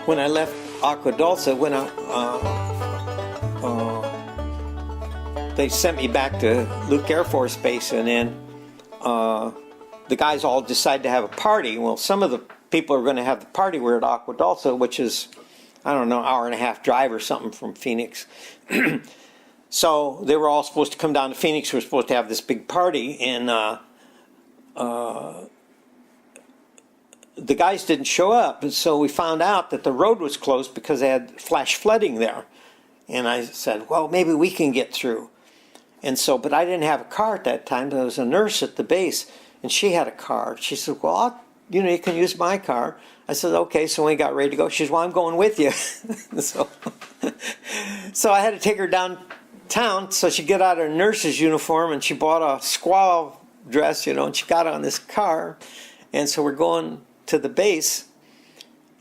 when I left Aqua Dulce, when they sent me back to Luke Air Force Base, and then the guys all decided to have a party. Well, some of the people who were going to have the party were at Aqua Dulce, which is, I don't know, hour and a half drive or something from Phoenix. So they were all supposed to come down to Phoenix. We were supposed to have this big party, and the guys didn't show up, and so we found out that the road was closed because they had flash flooding there. And I said, well, maybe we can get through. And so, but I didn't have a car at that time. There was a nurse at the base, and she had a car. She said, well, you can use my car. I said, okay. So when we got ready to go, she said, well, I'm going with you. So I had to take her downtown so she get out of her nurse's uniform, and she bought a squaw dress, and she got on this car. And so we're going to the base,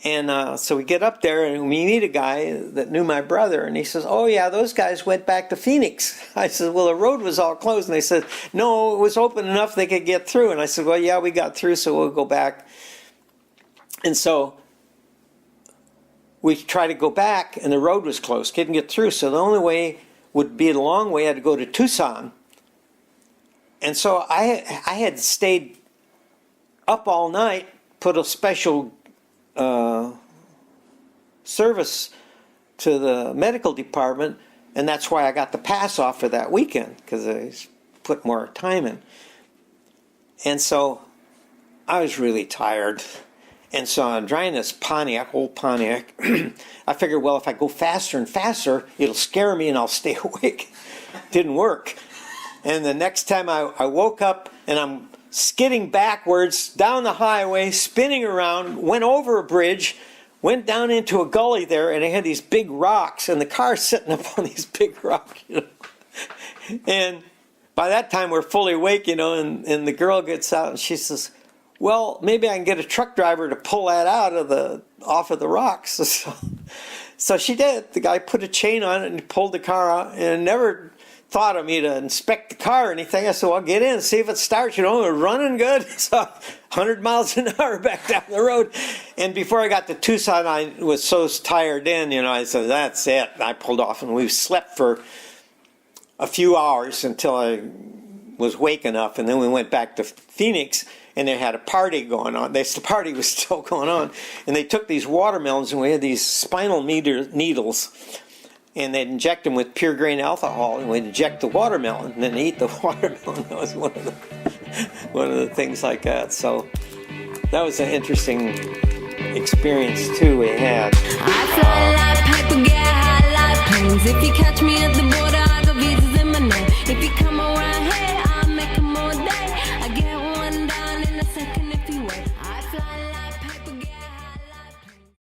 and so we get up there, and we meet a guy that knew my brother, and he says, oh yeah, those guys went back to Phoenix. I said, well, the road was all closed, and they said, no, it was open enough they could get through. And I said, well, yeah, we got through, so we'll go back. And so we tried to go back, and the road was closed, couldn't get through, so the only way would be a long way. I had to go to Tucson. And so I had stayed up all night, put a special service to the medical department, and that's why I got the pass off for that weekend, because I put more time in. And so I was really tired. And so I'm driving this Pontiac, old Pontiac. I figured, well, if I go faster and faster, it'll scare me and I'll stay awake. Didn't work. And the next time I woke up, and I'm skidding backwards down the highway, spinning around, went over a bridge, went down into a gully there, and they had these big rocks, and the car's sitting up on these big rocks, And by that time, we're fully awake, and the girl gets out, and she says, well, maybe I can get a truck driver to pull that off of the rocks. So she did. The guy put a chain on it and pulled the car out, and never thought of me to inspect the car or anything. I said, well, get in, see if it starts. We're running good. So 100 miles an hour back down the road. And before I got to Tucson, I was so tired in, I said, that's it. I pulled off, and we slept for a few hours until I was awake enough. And then we went back to Phoenix, and they had a party going on. The party was still going on. And they took these watermelons, and we had these spinal needles. And they'd inject them with pure grain alcohol, and we'd inject the watermelon, and then eat the watermelon. That was one of the things like that. So that was an interesting experience too we had. I fly like paper, get high like planes. If you catch me at the border,